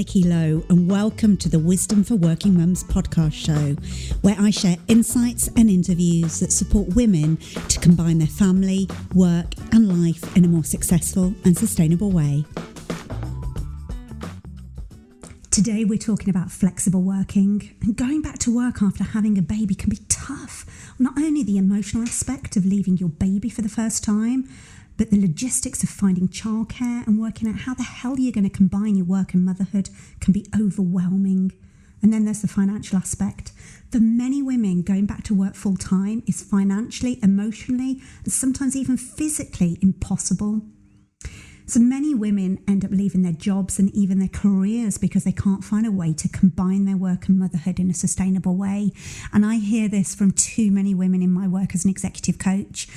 Nikki Lowe, and welcome to the Wisdom for Working Mums podcast show, where I share insights and interviews that support women to combine their family, work and life in a more successful and sustainable way. Today we're talking about flexible working, and going back to work after having a baby can be tough. Not only the emotional aspect of leaving your baby for the first time, but the logistics of finding childcare and working out how the hell you're going to combine your work and motherhood can be overwhelming. And then there's the financial aspect. For many women, going back to work full time is financially, emotionally, and sometimes even physically impossible. So many women end up leaving their jobs and even their careers because they can't find a way to combine their work and motherhood in a sustainable way. And I hear this from too many women in my work as an executive coach.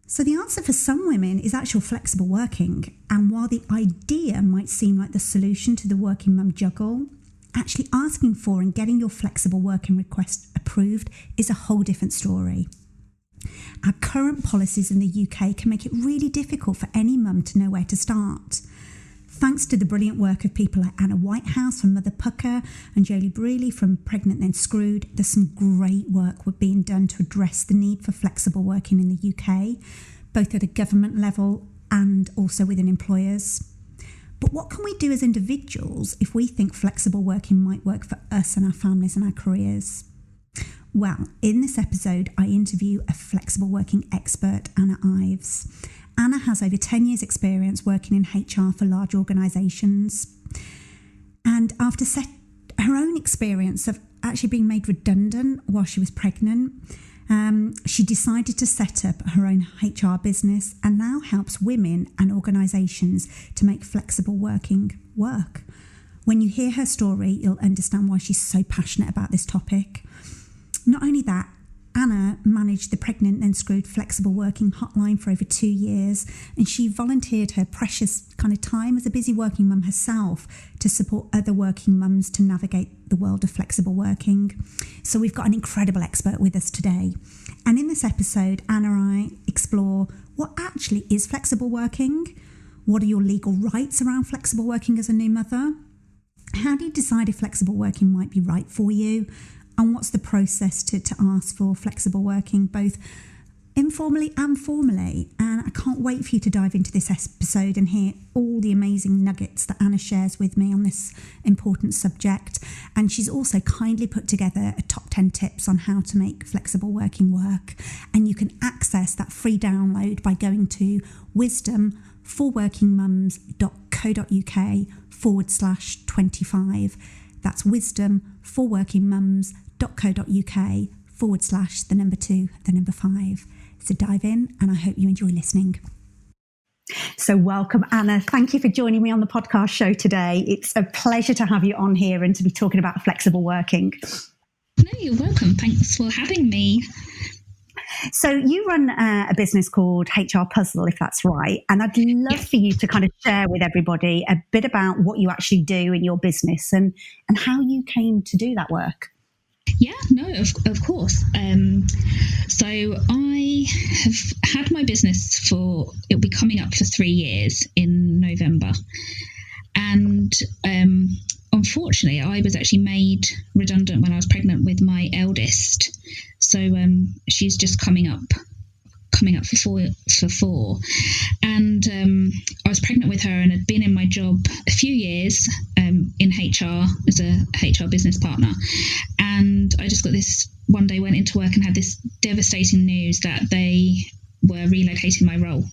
So the answer for some women is actual flexible working. And while the idea might seem like the solution to the working mum juggle, actually asking for and getting your flexible working request approved is a whole different story. Our current policies in the UK can make it really difficult for any mum to know where to start. Thanks to the brilliant work of people like Anna Ives from Mother Pucker and Jolie Brealey from Pregnant Then Screwed, there's some great work being done to address the need for flexible working in the UK, both at a government level and also within employers. But what can we do as individuals if we think flexible working might work for us and our families and our careers? Well, in this episode, I interview a flexible working expert, Anna Ives. Anna has over 10 years experience working in HR for large organisations. And after her own experience of actually being made redundant while she was pregnant, she decided to set up her own HR business and now helps women and organisations to make flexible working work. When you hear her story, you'll understand why she's so passionate about this topic. Not only that, Anna managed the Pregnant Then Screwed flexible working hotline for over 2 years, and she volunteered her precious kind of time as a busy working mum herself to support other working mums to navigate the world of flexible working. So we've got an incredible expert with us today. And in this episode, Anna and I explore what actually is flexible working, what are your legal rights around flexible working as a new mother, how do you decide if flexible working might be right for you, and what's the process to ask for flexible working, both informally and formally. And I can't wait for you to dive into this episode and hear all the amazing nuggets that Anna shares with me on this important subject. And she's also kindly put together a top 10 tips on how to make flexible working work. And you can access that free download by going to wisdomforworkingmums.co.uk/25. That's wisdomforworkingmums.co.uk/2 So dive in, and I hope you enjoy listening. So welcome, Anna. Thank you for joining me on the podcast show today. It's a pleasure to have you on here and to be talking about flexible working. No, you're welcome. Thanks for having me. So you run a business called HR Puzzle, if that's right. And I'd love for you to kind of share with everybody a bit about what you actually do in your business and how you came to do that work. Yeah, no, of course. So I have had my business it'll be coming up for 3 years in November. And unfortunately, I was actually made redundant when I was pregnant with my eldest. So she's just coming up for 4. And I was pregnant with her and had been in my job a few years in HR as a HR business partner. And I just got this, one day went into work and had this devastating news that they were relocating my role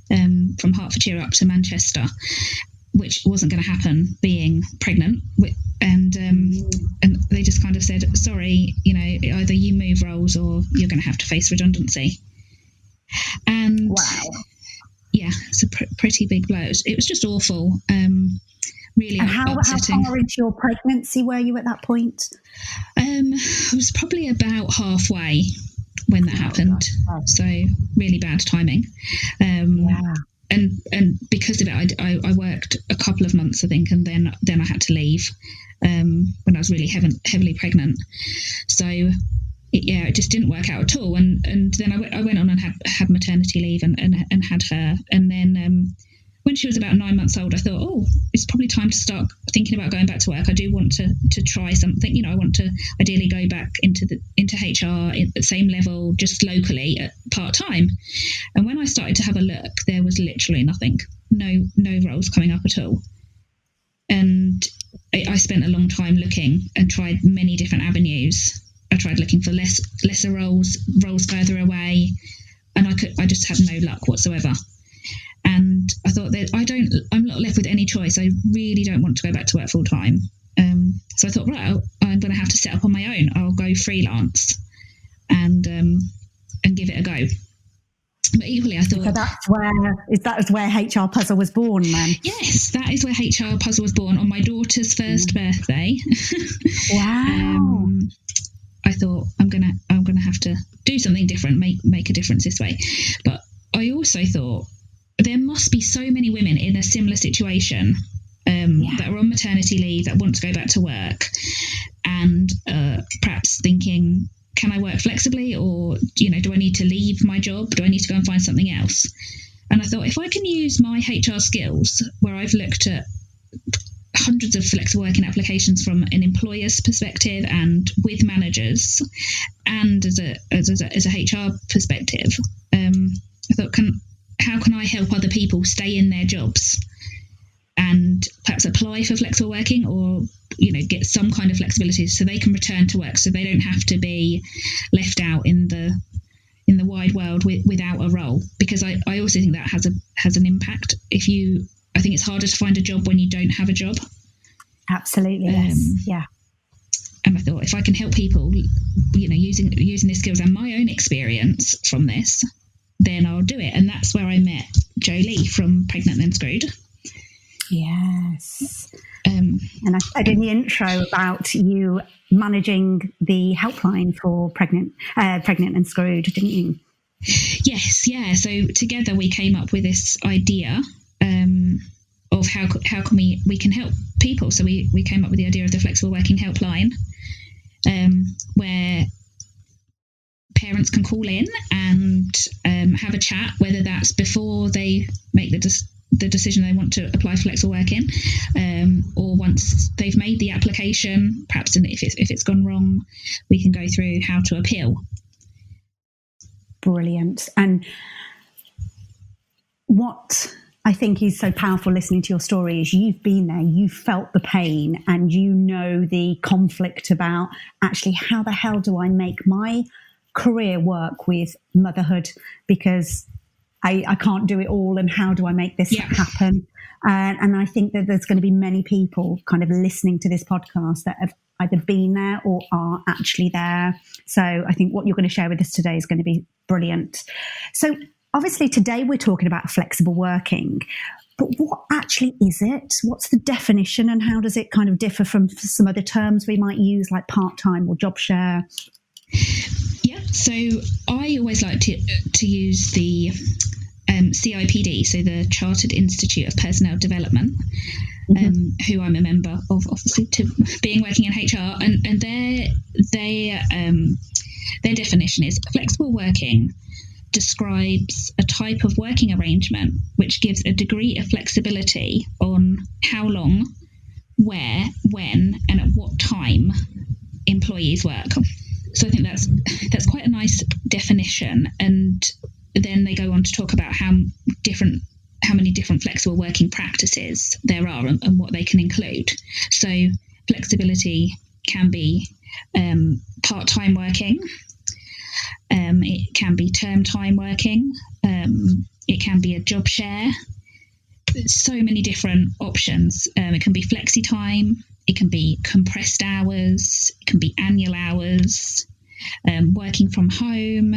from Hertfordshire up to Manchester, which wasn't going to happen being pregnant. And they just kind of said, sorry, either you move roles or you're going to have to face redundancy. And wow. Yeah, it's a pretty big blow. It was just awful. Really upsetting. How far into your pregnancy were you at that point? I was probably about halfway when that happened. Wow. So really bad timing. Yeah. And because of it, I worked a couple of months, I think, and then I had to leave when I was really heavily pregnant. So it just didn't work out at all. And then I went on and had maternity leave and had her. And then when she was about 9 months old, I thought, oh, it's probably time to start thinking about going back to work. I do want to try something. You know, I want to ideally go back into HR at the same level, just locally at part-time. And when I started to have a look, there was literally nothing, no roles coming up at all. And I spent a long time looking and tried many different avenues. I tried looking for lesser roles further away, and I just had no luck whatsoever. And I thought that I'm not left with any choice. I really don't want to go back to work full time. So I thought, right, I'm going to have to set up on my own. I'll go freelance and give it a go. But equally, I thought... So that was where HR Puzzle was born then? Yes, that is where HR Puzzle was born, on my daughter's first birthday. Wow. I thought I'm gonna have to do something different, make a difference this way. But I also thought there must be so many women in a similar situation that are on maternity leave, that want to go back to work, and perhaps thinking, can I work flexibly, or do I need to leave my job? Do I need to go and find something else? And I thought, if I can use my HR skills, where I've looked at hundreds of flexible working applications from an employer's perspective and with managers, and as a HR perspective, I thought, how can I help other people stay in their jobs and perhaps apply for flexible working, or get some kind of flexibility so they can return to work, so they don't have to be left out in the wide world without a role. Because I also think that has an impact. I think it's harder to find a job when you don't have a job. Absolutely, yes. Yeah. And I thought, if I can help people, using these skills and my own experience from this, then I'll do it. And that's where I met Jolie from Pregnant and Screwed. Yes. And I said in the intro about you managing the helpline for Pregnant and Screwed, didn't you? Yes, yeah. So together we came up with this idea of how can we can help people. So we came up with the idea of the flexible working helpline, where parents can call in and have a chat, whether that's before they make the decision they want to apply for flexible working, or once they've made the application, perhaps if it's gone wrong, we can go through how to appeal. Brilliant. And what I think is so powerful listening to your story is you've been there, you've felt the pain, and the conflict about actually how the hell do I make my career work with motherhood, because I can't do it all, and how do I make this happen? And I think that there's going to be many people kind of listening to this podcast that have either been there or are actually there. So I think what you're going to share with us today is going to be brilliant. So obviously today we're talking about flexible working, but what actually is it? What's the definition, and how does it kind of differ from some other terms we might use like part-time or job share? Yeah, so I always like to use the CIPD, so the Chartered Institute of Personnel Development, who I'm a member of, obviously, to being working in HR, and their definition is flexible working describes a type of working arrangement which gives a degree of flexibility on how long, where, when, and at what time employees work. So I think that's quite a nice definition. And then they go on to talk about how many different flexible working practices there are and what they can include. So flexibility can be part-time working. It can be term time working. It can be a job share. There's so many different options. It can be flexi time. It can be compressed hours. It can be annual hours. Working from home.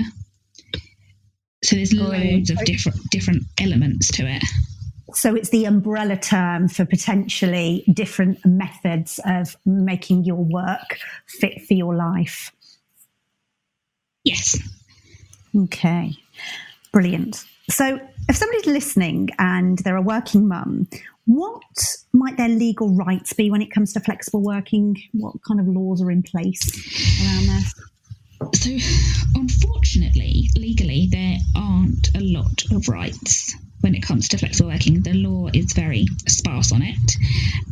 So there's loads of different elements to it. So it's the umbrella term for potentially different methods of making your work fit for your life. Yes. Okay, brilliant. So if somebody's listening and they're a working mum, what might their legal rights be when it comes to flexible working? What kind of laws are in place around this? So unfortunately, legally, there aren't a lot of rights. when it comes to flexible working. The law is very sparse on it,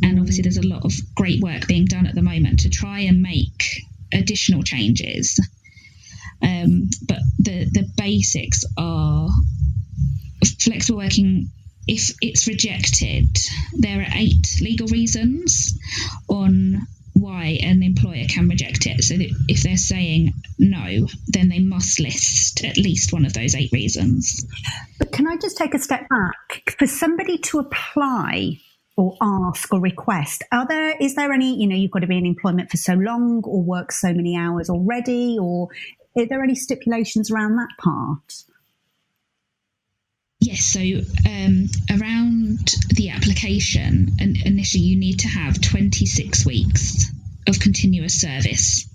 and obviously there's a lot of great work being done at the moment to try and make additional changes. But the basics are flexible working. If it's rejected, there are 8 legal reasons on why an employer can reject it. So that if they're saying no, then they must list at least one of those 8 reasons. But can I just take a step back? For somebody to apply or ask or request, is there any, you've got to be in employment for so long or work so many hours already, or are there any stipulations around that part? Yes, so around the application, initially you need to have 26 weeks of continuous service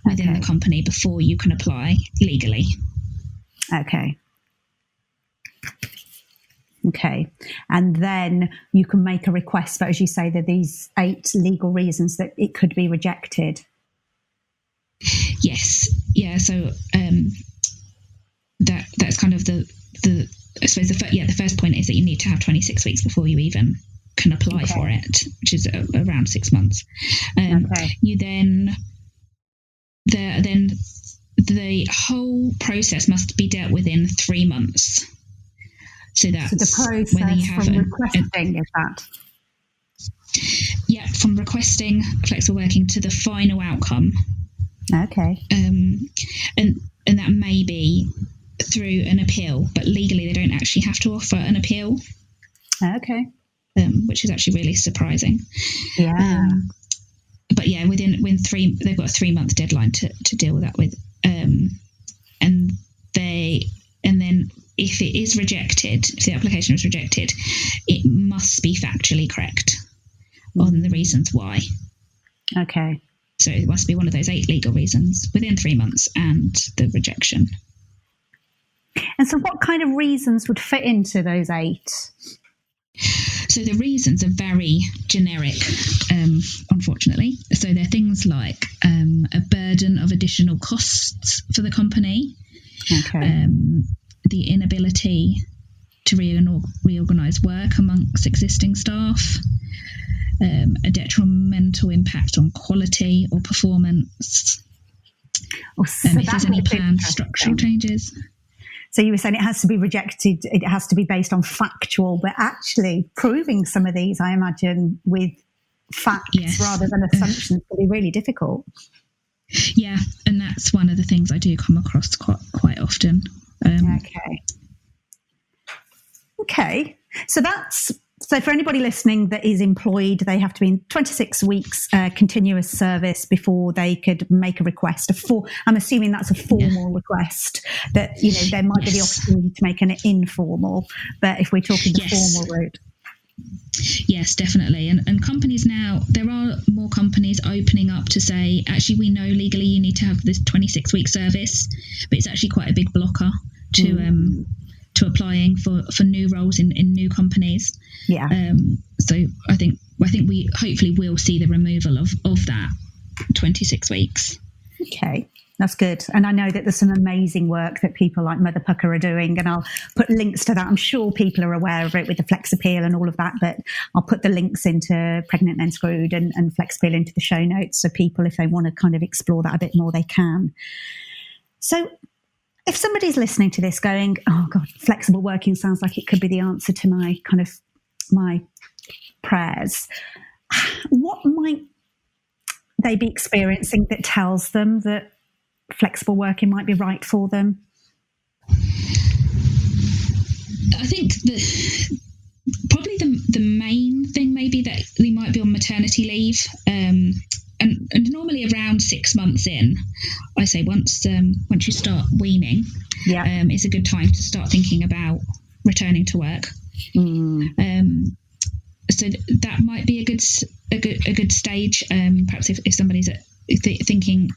within the company before you can apply legally. Okay. And then you can make a request, but as you say, there are these 8 legal reasons that it could be rejected. Yes. Yeah, so that's kind of the I suppose the first point is that you need to have 26 weeks before you even can apply for it, which is around 6 months. You then the whole process must be dealt with in 3 months. So that's the process whether you have from requesting is that. Yeah, from requesting flexible working to the final outcome. Okay. And that may be through an appeal, but legally they don't actually have to offer an appeal. Okay. Which is actually really surprising. Yeah. But yeah, within 3, they've got a 3-month deadline to deal with that with. And then if it is rejected, if the application is rejected, it must be factually correct on the reasons why. Okay. So it must be one of those 8 legal reasons within 3 months and the rejection. And so what kind of reasons would fit into those 8? So the reasons are very generic, unfortunately. So they're things like a burden of additional costs for the company, the inability to reorganise work amongst existing staff, a detrimental impact on quality or performance, if there's any planned structural changes. So you were saying it has to be rejected, it has to be based on factual, but actually proving some of these, I imagine, with facts rather than assumptions can be really difficult. Yeah, and that's one of the things I do come across quite often. Okay. So for anybody listening that is employed, they have to be in 26 weeks continuous service before they could make a request. I'm assuming that's a formal request, that there might be the opportunity to make an informal, but if we're talking the formal route. Yes, definitely. And companies now, there are more companies opening up to say, actually, we know legally you need to have this 26-week service, but it's actually quite a big blocker to applying for new roles in new companies. Yeah. So I think we hopefully will see the removal of that 26 weeks. Okay. That's good. And I know that there's some amazing work that people like Mother Pucker are doing, and I'll put links to that. I'm sure people are aware of it with the Flex Appeal and all of that, but I'll put the links into Pregnant and Screwed and Flex Appeal into the show notes, so people, if they want to kind of explore that a bit more, they can. So if somebody's listening to this going, oh God, flexible working sounds like it could be the answer to my prayers, what might they be experiencing that tells them that flexible working might be right for them? I think probably the main thing maybe that they might be on maternity leave, and normally around 6 months in, I say once you start weaning, it's a good time to start thinking about returning to work. So that might be a good stage. Perhaps if somebody's thinking,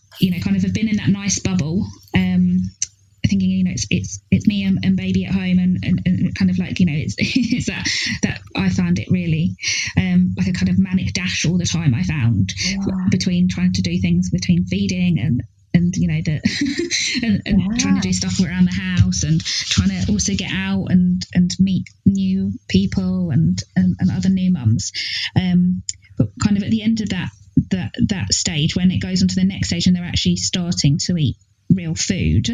kind of have been in that nice bubble, thinking, it's me and baby at home, and kind of like, it's that I found it really like a kind of manic dash all the time. I found between trying to do things between feeding and and trying to do stuff around the house, and trying to also get out and meet new people and other new mums. But kind of at the end of that stage, when it goes on to the next stage and they're actually starting to eat real food,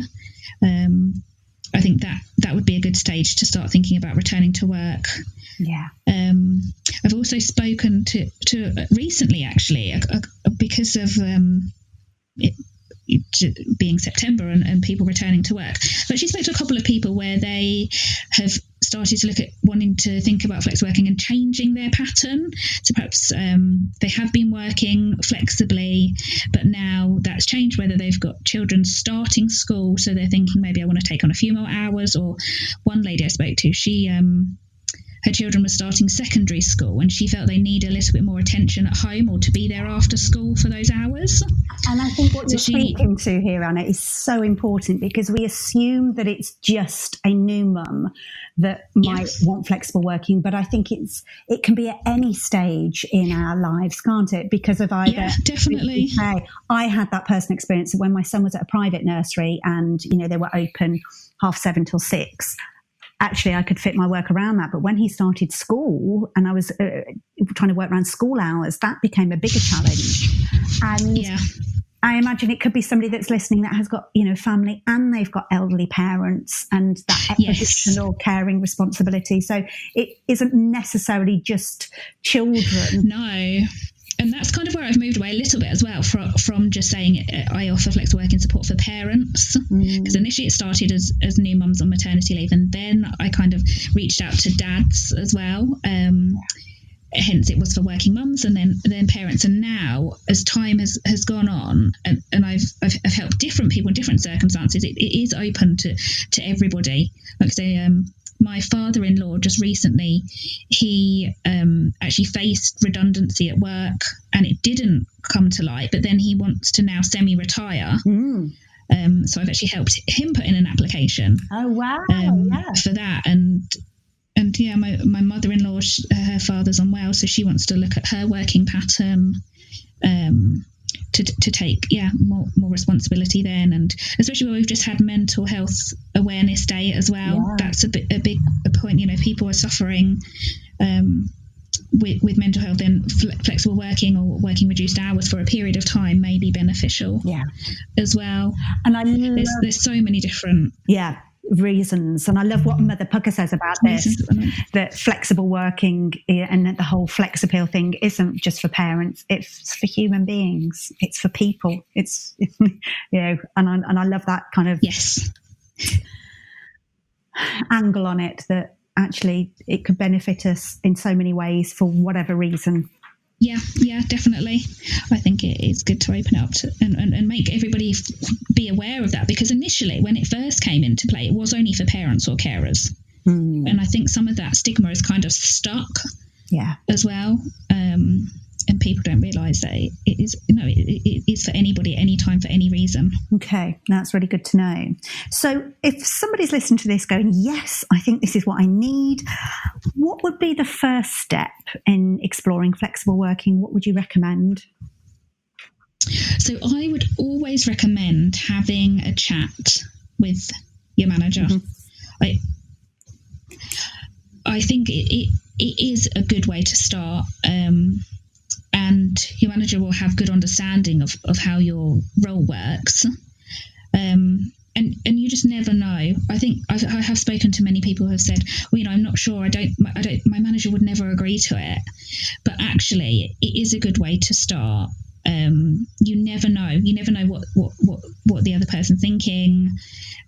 I think that would be a good stage to start thinking about returning to work. Yeah. I've also spoken to recently, actually, because of it being September and people returning to work. But she spoke to a couple of people where they have started to look at wanting to think about flex working and changing their pattern. So perhaps they have been working flexibly, but now that's changed, whether they've got children starting school, so they're thinking maybe I want to take on a few more hours. Or one lady I spoke to, she her children were starting secondary school and she felt they need a little bit more attention at home, or to be there after school for those hours. And I think what you're speaking to here, Anna, is so important, because we assume that it's just a new mum that might want flexible working, but I think it can be at any stage in our lives, can't it? Because of either... Yeah, definitely. I had that personal experience when my son was at a private nursery and, they were open 7:30 till 6. Actually, I could fit my work around that. But when he started school and I was trying to work around school hours, that became a bigger challenge. And I imagine it could be somebody that's listening that has got, family, and they've got elderly parents and that additional caring responsibility. So it isn't necessarily just children. No. And that's kind of where I've moved away a little bit as well from just saying I offer flexible working support for parents, because initially it started as new mums on maternity leave, and then I kind of reached out to dads as well. Hence it was for working mums and then parents. And now, as time has gone on, and I've helped different people in different circumstances, it is open to everybody. Like I say, my father-in-law just recently, he actually faced redundancy at work and it didn't come to light, but then he wants to now semi-retire. So I've actually helped him put in an application. Oh, wow. For that. And my mother-in-law, her father's unwell, so she wants to look at her working pattern, to take more responsibility then, and especially where we've just had Mental Health Awareness Day as well. That's a big point. People are suffering with mental health, and flexible working or working reduced hours for a period of time may be beneficial as well. And there's so many different reasons, and I love what Mother Pucker says about this, that flexible working and the whole flex appeal thing isn't just for parents, it's for human beings, it's for people, it's and I love that kind of angle on it, that actually it could benefit us in so many ways for whatever reason. Yeah, definitely. I think it is good to open up and make everybody be aware of that, because initially when it first came into play, it was only for parents or carers. And I think some of that stigma is kind of stuck as well. And people don't realise that it is for anybody, at any time, for any reason. Okay, that's really good to know. So if somebody's listening to this going, yes, I think this is what I need, what would be the first step in exploring flexible working? What would you recommend? So I would always recommend having a chat with your manager. I think it is a good way to start. And your manager will have good understanding of how your role works. And you just never know. I think I have spoken to many people who have said, well, I'm not sure. My manager would never agree to it. But actually, it is a good way to start. You never know. You never know what the other person's thinking.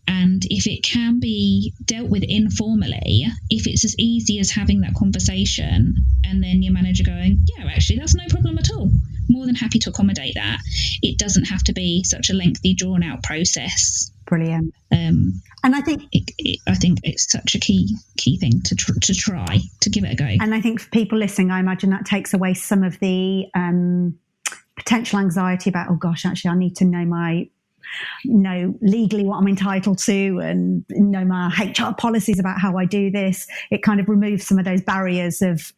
And if it can be dealt with informally, if it's as easy as having that conversation and then your manager going, actually, that's no problem at all, more than happy to accommodate that. It doesn't have to be such a lengthy, drawn-out process. Brilliant. And I think it's such a key thing to try to give it a go. And I think for people listening, I imagine that takes away some of the potential anxiety about, oh gosh, actually, I need to know my know legally what I'm entitled to and know my HR policies about how I do this. It kind of removes some of those barriers of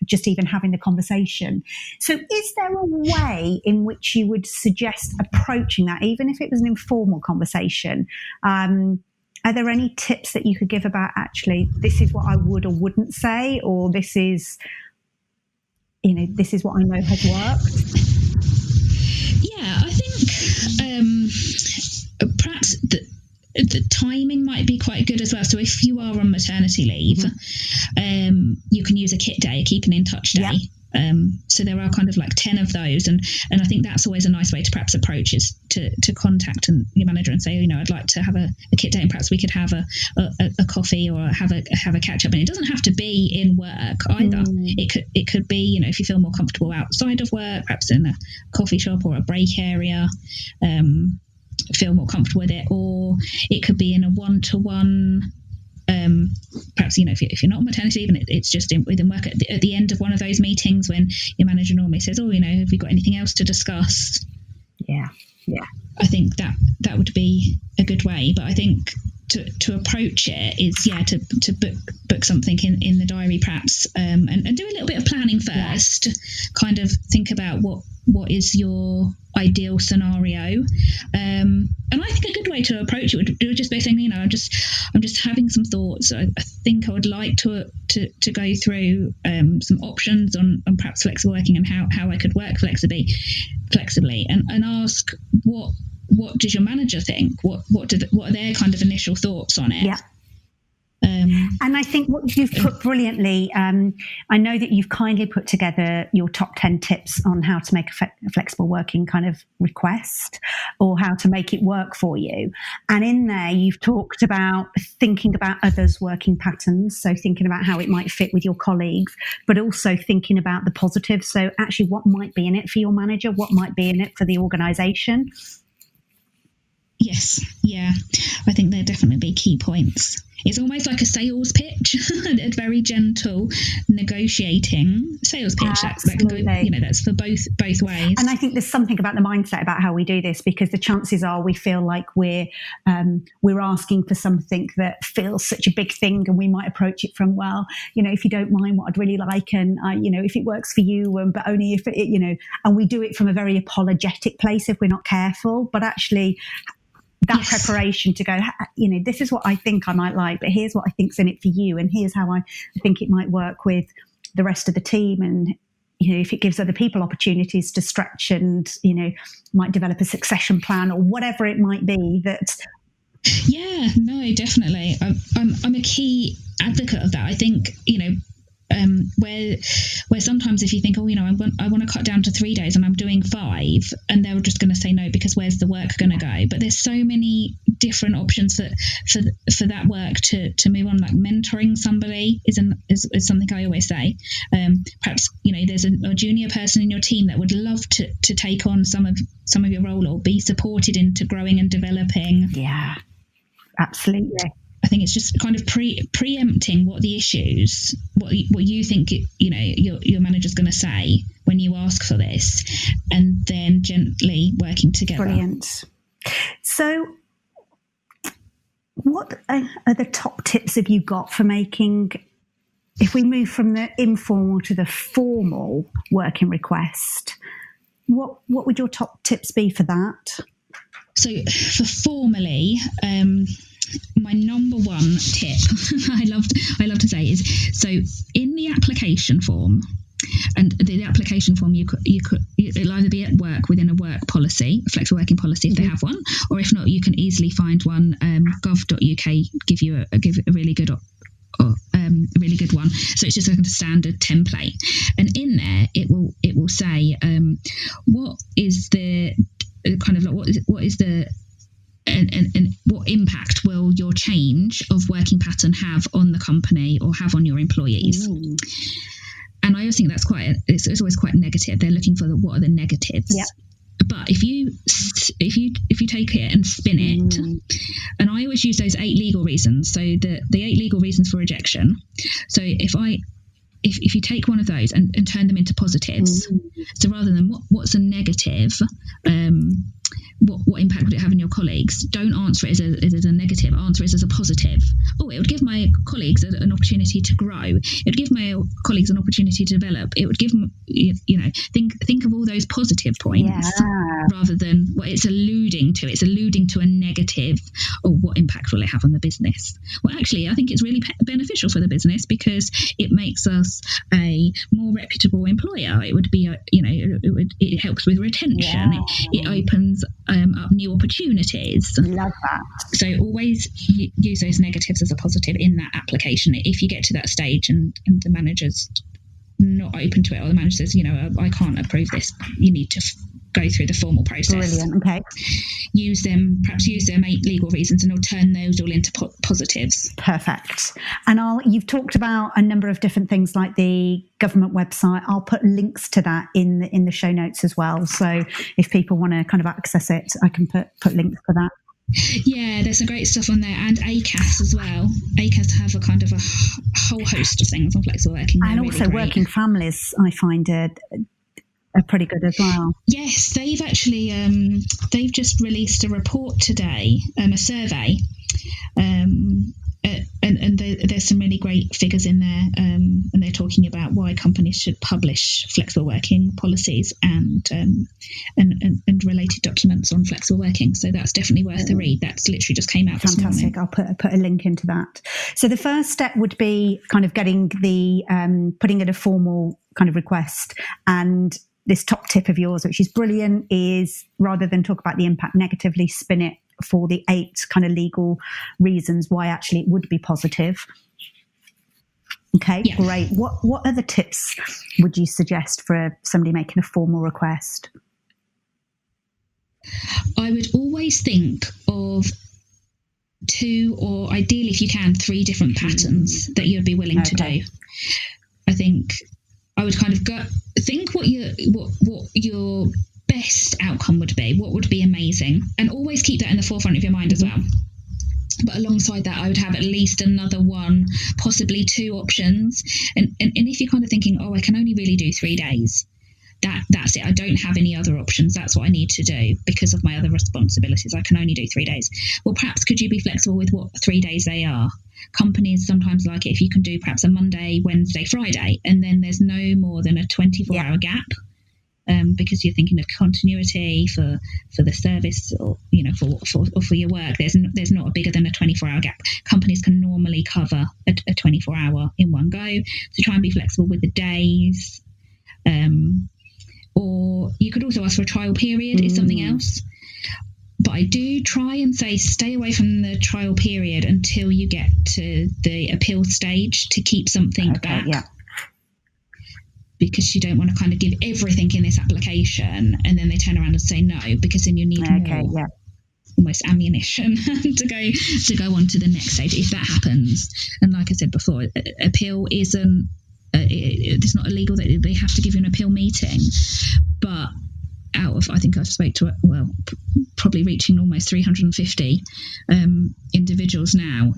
just even having the conversation. So is there a way in which you would suggest approaching that, even if it was an informal conversation? Are there any tips that you could give about actually, this is what I would or wouldn't say, or this is what I know has worked? Yeah, I think perhaps the timing might be quite good as well. So if you are on maternity leave, you can use a kit day, a keeping in touch day. Yep. So there are kind of like 10 of those, and I think that's always a nice way to perhaps approach, is to contact your manager and say, I'd like to have a kit day, and perhaps we could have a coffee or have a catch up. And it doesn't have to be in work either. It could be, if you feel more comfortable outside of work, perhaps in a coffee shop or a break area, feel more comfortable with it, or it could be in a one-to-one. Perhaps if you're not on maternity leave and it's just within work at the end of one of those meetings when your manager normally says, have you got anything else to discuss? Yeah I think that would be a good way. But I think to approach it is to book something in the diary perhaps, and do a little bit of planning first. Kind of think about what is your ideal scenario, and I think a good way to approach it would just be saying, I'm just having some thoughts. I think I would like to go through some options on perhaps flexible working and how I could work flexibly, and ask what does your manager think? What are their kind of initial thoughts on it? Yeah. And I think what you've put brilliantly, I know that you've kindly put together your top 10 tips on how to make a flexible working kind of request, or how to make it work for you. And in there, you've talked about thinking about others' working patterns. So thinking about how it might fit with your colleagues, but also thinking about the positives. So actually what might be in it for your manager, what might be in it for the organisation. Yes, yeah, I think they'd definitely be key points. It's almost like a sales pitch, a very gentle negotiating sales pitch. That can go, that's for both ways. And I think there's something about the mindset about how we do this, because the chances are we feel like we're asking for something that feels such a big thing, and we might approach it from, if you don't mind, what I'd really like, and if it works for you, but only if it, and we do it from a very apologetic place if we're not careful. But actually, that preparation to go, this is what I think I might like, but here's what I think's in it for you, and here's how I think it might work with the rest of the team. And, if it gives other people opportunities to stretch and, might develop a succession plan or whatever it might be that. Yeah, no, definitely. I'm a key advocate of that. I think, where sometimes if you think, I want to cut down to 3 days and I'm doing 5, and they're just going to say no because where's the work going to go? But there's so many different options for that work to move on. Like mentoring somebody is something I always say. Perhaps there's a junior person in your team that would love to take on some of your role or be supported into growing and developing. Yeah, absolutely. I think it's just kind of preempting what the issues, what you think your manager's going to say when you ask for this, and then gently working together. Brilliant. So, what are the top tips have you got for making? If we move from the informal to the formal working request, what would your top tips be for that? So, for formally. My number one tip I love to say is, so in the application form, and the application form it'll either be at work within a work policy, a flexible working policy if they have one, or if not, you can easily find one. Gov.uk give a really good one. So it's just like a standard template, and in there it will say what is the kind of like what is the and what impact will your change of working pattern have on the company or have on your employees? And I always think that's it's always quite negative. They're looking for what are the negatives. Yep. But if you take it and spin it, and I always use those 8 legal reasons. So the 8 legal reasons for rejection. So if you take one of those and turn them into positives, so rather than what's a negative what impact would it have on your colleagues? Don't answer it as a negative. Answer it as a positive. Oh, it would give my colleagues an opportunity to grow. It would give my colleagues an opportunity to develop. It would give them, think of all those positive points rather than what it's alluding to. It's alluding to a negative, or what impact will it have on the business? Well, actually, I think it's really beneficial for the business because it makes us a more reputable employer. It would be, it helps with retention. Yeah. It opens up new opportunities. Love that. So always use those negatives as a positive in that application. If you get to that stage and the manager's not open to it, or the manager says, I can't approve this, you need to go through the formal process. Brilliant. Okay. Perhaps use them 8 legal reasons, and I'll turn those all into positives. Perfect. And you've talked about a number of different things like the government website. I'll put links to that in the show notes as well. So if people want to kind of access it, I can put links for that. Yeah, there's some great stuff on there, and ACAS as well. ACAS have a kind of a whole host of things on flexible working. And also really working families, I find are pretty good as well. Yes, they've actually they've just released a report today, a survey, and there's some really great figures in there, and they're talking about why companies should publish flexible working policies and related documents on flexible working. So that's definitely worth a read. That's literally just came out. Fantastic. I'll put a link into that. So the first step would be kind of getting the putting in a formal kind of request. And this top tip of yours, which is brilliant, is rather than talk about the impact negatively, spin it for the 8 kind of legal reasons why actually it would be positive. Okay, yeah. Great. What other tips would you suggest for somebody making a formal request? I would always think of 2, or ideally if you can, 3 different patterns that you'd be willing to do. I think I would kind of think what your best outcome would be, what would be amazing, and always keep that in the forefront of your mind as well. But alongside that, I would have at least another 1, possibly 2 options. And if you're kind of thinking, I can only really do 3 days, that's it. I don't have any other options. That's what I need to do because of my other responsibilities. I can only do 3 days. Well, perhaps could you be flexible with what 3 days they are? Companies sometimes like it if you can do perhaps a Monday, Wednesday, Friday, and then there's no more than a 24-hour gap. Because you're thinking of continuity for the service, or for your work. There's not a bigger than a 24-hour gap. Companies can normally cover a 24-hour in one go. So try and be flexible with the days. Or you could also ask for a trial period is something else. But I do try and say stay away from the trial period until you get to the appeal stage to keep something back. Yeah. Because you don't want to kind of give everything in this application and then they turn around and say no, because then you need more almost ammunition to go on to the next stage if that happens. And like I said before, appeal isn't it's not illegal that they have to give you an appeal meeting, but out of, I think I've spoke to probably reaching almost 350 individuals now,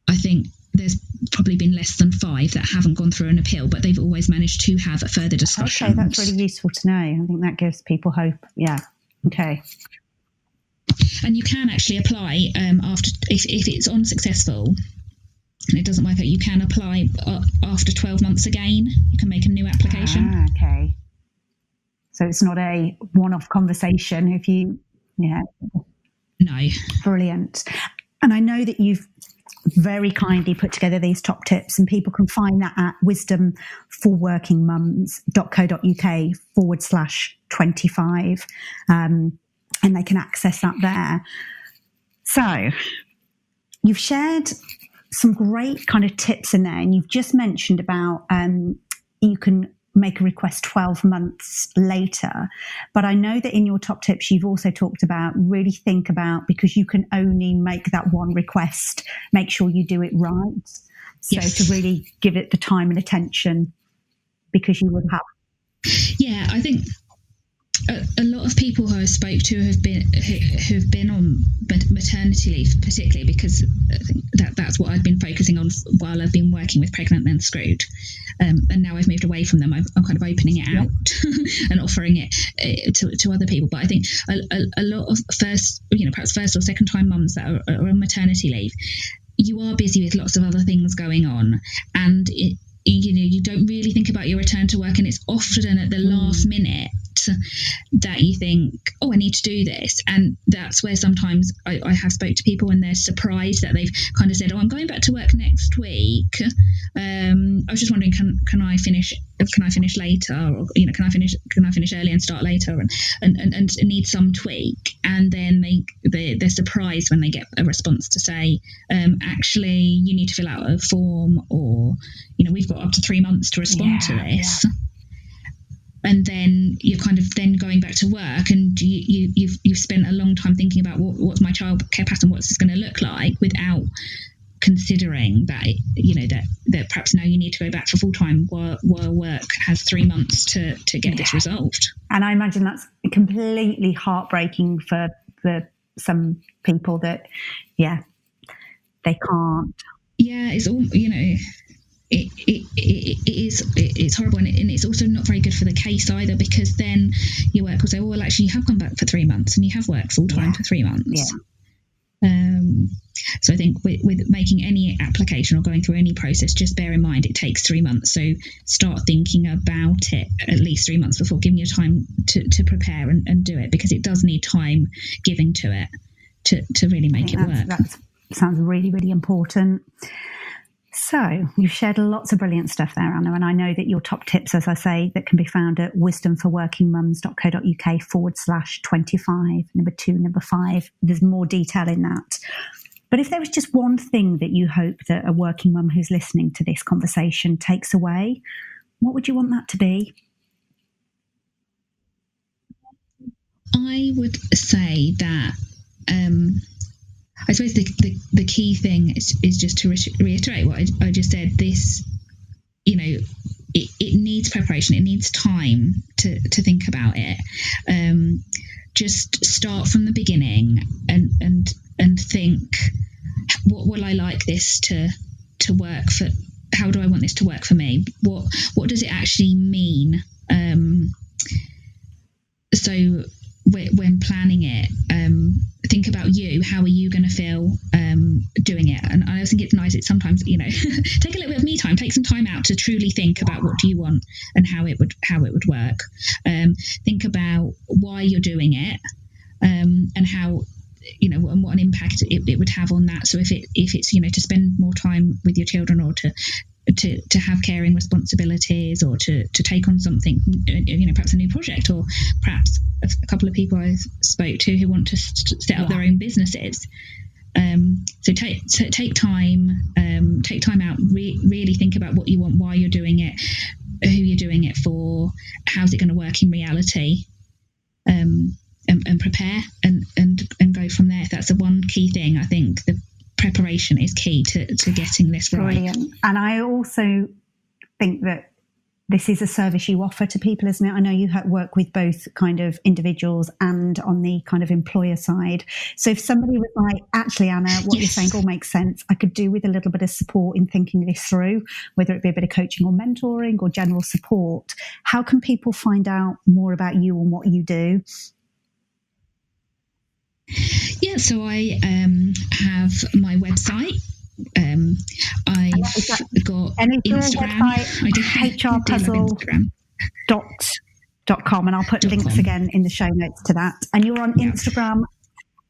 I think there's probably been less than 5 that haven't gone through an appeal, but they've always managed to have a further discussion. Okay, that's really useful to know. I think that gives people hope. Yeah. Okay. And you can actually apply after if it's unsuccessful and it doesn't work out. You can apply after 12 months again. You can make a new application. Okay. So it's not a one-off conversation. If you, no, brilliant. And I know that you've very kindly put together these top tips, and people can find that at wisdomforworkingmums.co.uk/25, and they can access that there. So you've shared some great kind of tips in there, and you've just mentioned about you can make a request 12 months later. But I know that in your top tips, you've also talked about really think about, because you can only make that one request, make sure you do it right. So to really give it the time and attention, because you would have. Yeah, I think a lot of people who I spoke to have been on maternity leave, particularly because I think that's what I've been focusing on while I've been working with Pregnant Then Screwed, and now I've moved away from them. I'm kind of opening it out and offering it to other people. But I think a lot of perhaps first or second time mums that are on maternity leave, you are busy with lots of other things going on, and you don't really think about your return to work, and it's often at the last minute that you think, oh, I need to do this. And that's where sometimes I have spoke to people and they're surprised that they've kind of said, oh, I'm going back to work next week. I was just wondering, can I finish later, or can I finish early and start later, and need some tweak. And then they're surprised when they get a response to say, actually you need to fill out a form, or we've got up to 3 months to respond to this. And then you're kind of then going back to work, and you've spent a long time thinking about what's my childcare pattern, what's this going to look like, without considering that that perhaps now you need to go back for full time while work has 3 months to get this resolved. And I imagine that's completely heartbreaking for some people that they can't. Yeah, it's all it's horrible, and it's also not very good for the case either, because then your work will say, well, actually you have gone back for 3 months and you have worked full time for 3 months. So I think with making any application or going through any process, just bear in mind it takes 3 months. So start thinking about it at least 3 months before giving you time to prepare and do it, because it does need time giving to it to really make it work. That sounds really, really important. So you've shared lots of brilliant stuff there, Anna, and I know that your top tips, as I say, that can be found at wisdomforworkingmums.co.uk/25, number 2, number 5. There's more detail in that. But if there was just one thing that you hope that a working mum who's listening to this conversation takes away, what would you want that to be? I would say that I suppose the key thing is just to reiterate what I just said. This, it needs preparation. It needs time to think about it. Just start from the beginning and think, what will I like this to work for? How do I want this to work for me? What does it actually mean? So when planning it, think about you. How are you going to feel doing it? And I think it's nice. It's sometimes take a little bit of me time. Take some time out to truly think about what do you want and how it would work. Think about why you're doing it, and how and what an impact it would have on that. So if it's to spend more time with your children, or to have caring responsibilities, or to take on something, perhaps a new project, or perhaps a couple of people I spoke to who want to set up their own businesses. So take time out, really think about what you want, why you're doing it, who you're doing it for, how's it going to work in reality, and prepare and go from there. That's the one key thing. I think the preparation is key to getting this right. Brilliant. And I also think that this is a service you offer to people, isn't it? I know you work with both kind of individuals and on the kind of employer side. So if somebody was like, actually, Anna, what you're saying all makes sense, I could do with a little bit of support in thinking this through, whether it be a bit of coaching or mentoring or general support, how can people find out more about you and what you do? Yeah, so I have my website. I've got Instagram. I do hrpuzzle.com, and I'll put links again in the show notes to that. And you're on Instagram.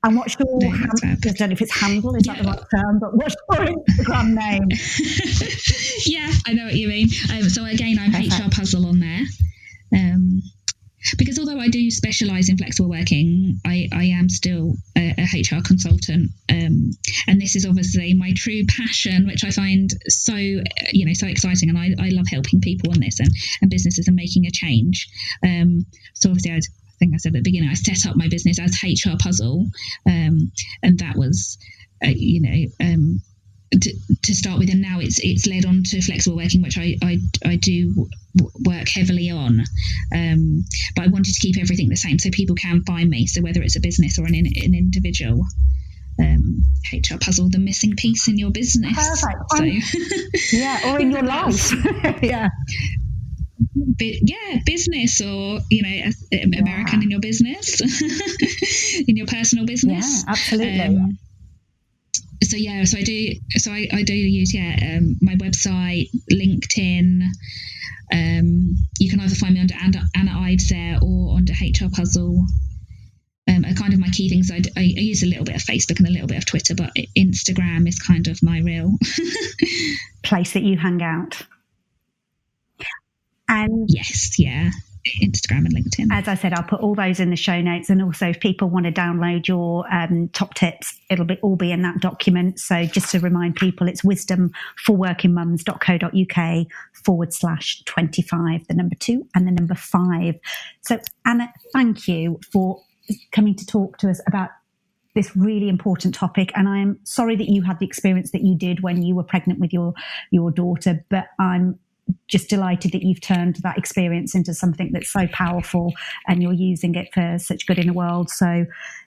And what's your handle? I don't know if it's handle, is that the right term, but what's your Instagram name? Yeah, I know what you mean. So again, I'm HR Puzzle on there. Because although I do specialise in flexible working, I am still a HR consultant, and this is obviously my true passion, which I find so exciting, and I love helping people on this and businesses and making a change. So obviously, I think I said at the beginning, I set up my business as HR Puzzle, and that was to start with, and now it's led on to flexible working, which I do work heavily on, but I wanted to keep everything the same so people can find me. So whether it's a business or an individual, HR puzzle, the missing piece in your business. Perfect. So, yeah, or in your life. Yeah. Business, or American in your business, in your personal business. Yeah, absolutely. I do use my website, LinkedIn. You can either find me under Anna Ives there or under HR Puzzle. Are kind of my key things. I use a little bit of Facebook and a little bit of Twitter, but Instagram is kind of my real place that you hang out. And yes, yeah, Instagram and LinkedIn. As I said, I'll put all those in the show notes. And also, if people want to download your top tips, it'll all be in that document. So just to remind people, it's wisdomforworkingmums.co.uk/25, the number 2 and the number 5. So Anna, thank you for coming to talk to us about this really important topic. And I am sorry that you had the experience that you did when you were pregnant with your daughter, but I'm just delighted that you've turned that experience into something that's so powerful and you're using it for such good in the world. So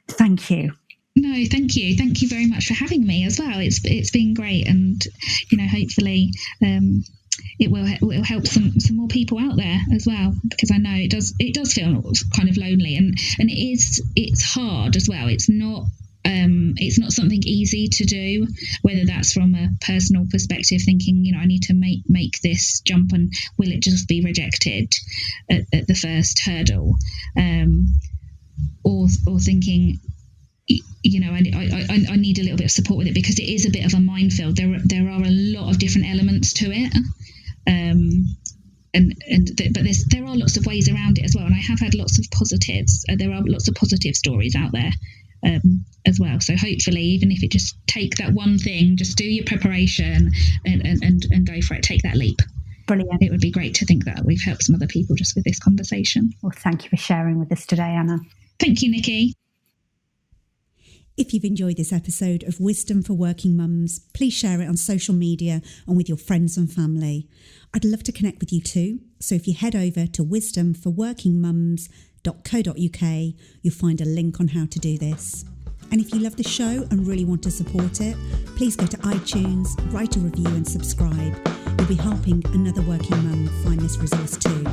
thank you. No, thank you. Thank you very much for having me as well. It's been great, and hopefully it will help some more people out there as well, because I know it does feel kind of lonely, and it's hard as well. It's not something easy to do, whether that's from a personal perspective, thinking, I need to make this jump, and will it just be rejected at the first hurdle, or thinking, I need a little bit of support with it, because it is a bit of a minefield. There are a lot of different elements to it, but there are lots of ways around it as well. And I have had lots of positives. There are lots of positive stories out there as well. So hopefully, even if it just take that one thing, just do your preparation and go for it. Take that leap. Brilliant. It would be great to think that we've helped some other people just with this conversation. Well, thank you for sharing with us today, Anna. Thank you, Nikki. If you've enjoyed this episode of Wisdom for Working Mums, please share it on social media and with your friends and family. I'd love to connect with you too. So if you head over to wisdomforworkingmums.co.uk, you'll find a link on how to do this. And if you love the show and really want to support it, please go to iTunes, write a review and subscribe. You'll be helping another working mum find this resource too.